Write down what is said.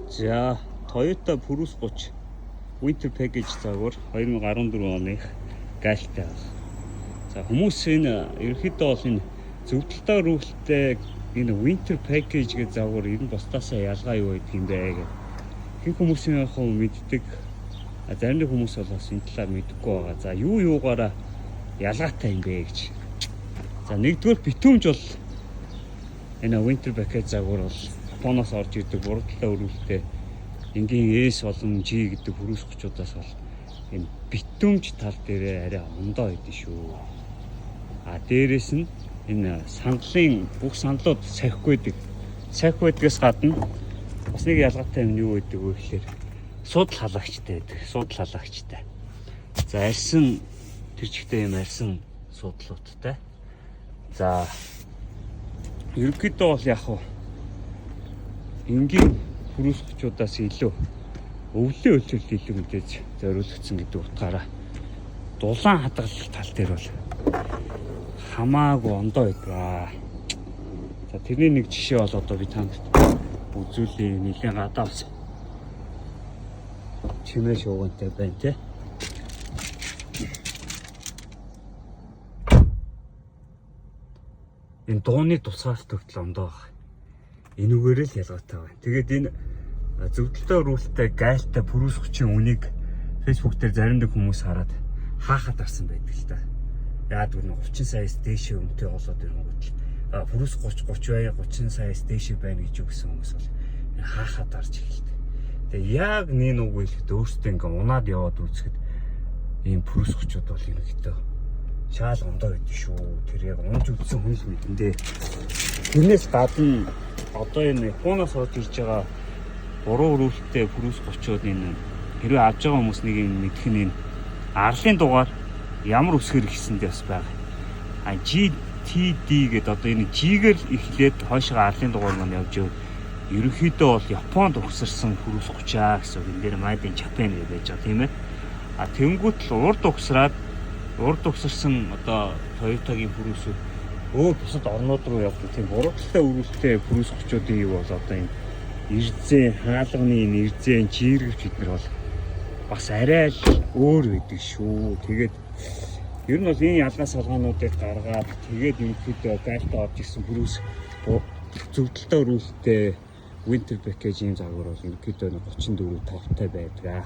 За Toyota Prius 30 Winter Package загвар 2014 оны гальтай байна. За хүмүүс энэ ерөнхийдөө бол энэ зөвдөлтөй рүүлтэй энэ Winter Package гэж загвар ер нь бусдаасаа ялгаа юу гэдэг юм бэ гэх. Хэн хүмүүсийн яг мэддэг. Зарим нэг хүмүүс бол бас энэ талаар мэдэхгүй байгаа. За юу юугаараа ялгаатай юм бэ гэж. За нэгдүгээр битүүмж бол энэ Winter Package загвар бол Японоос орж ирдэг урагдлаа өрүүлтэй энгийн S болон G гэдэг Prius 30-удаас бол энэ битүүмж тал дээрээ арай ондоо идэв шүү. Дээрээс нь энэ сандлын бүх сандлууд сахихгүй байдаг. Сахихгүй байдгаас гадна бас нэг ялгаатай юм юу гэдэг вэ гэхээр суудал халагчтай байдаг. Суудал халагчтай. За арьсан тэр чигтээ юм арьсан суудлуудтай. За ерөнхийдөө бол яг хуу энгийн Prius 30-удаас илүү өвлийн үйлчлэлд илүү мэдээж зориулагдсан гэдэг утгаараа дулаан хадгалах тал дээр бол хамаагүй ондоо байдаг. За тэрний нэг жишээ бол одоо би танд үзүүлээ. Нэгэн гадаавс чимээ шуугантай байна те. Энэ дууны тусгаалт тогтол ондоо баг. Энүүгээр л ялгаатай байна. Тэгээд энэ зөвдөлтөй рүүлтэй гайлтай Prius 30-ын үнийг Facebook дээр зарим нэг хүмүүс хараад хаахад арсан байдаг л да. Яад гэнэ 30 саяас дээшээ өмтэй болоод ирэнгүүт Prius 30 30 саяас дээшээ байна гэж өгсөн хүмүүс бол хаахад арж эхэлдэг. Тэгээ яг нэг үг хэлэхэд өөртөө ингээ унаад яваад үзэхэд ийм Prius 30-ууд бол ерөнхийдөө шаал ондоо байдаг шүү. Тэр яг унж үзсэн хүн л мэдэндээ. Тэрнээс гадна одоо энэ Японоос орж ирж байгаа буруу өрүүлтэй Prius 30-ууд энэ хэрвээ авч байгаа хүмүүс нэг юм мэдэх нь энэ арлын дугаар ямар үсгэр гисэндээ бас байгаа. GTD гэдэг одоо энэ G-гэр эхлээд хойшоо арлын дугаар маань явж яваад ерөнхийдөө бол Японд угсарсан Prius 30 гэсэн үг. Энэ дээр Made in Japan гэж байж байгаа тийм ээ. Тэнгүүт л урд угсарсан одоо Toyota-гийн Prius-ууд өөр бусад орнууд руу явдаг тийм урагдлаа өрүүлтэй Prius 30-уудын юу бол одоо энэ эрзээ хаалганы энэ эрзээ жиргэвч бид нар бол бас арай л өөр байдаг шүү. Тэгээд ер нь бол энэ ялгаа салгаануудыг гаргаад тэгээд ерөнхийдөө гальтай орж ирсэн Prius зөвдөлтөй өрүүлтэй Winter Package-ийн загвар бол ерөнхийдөө 34 товтой байдаг.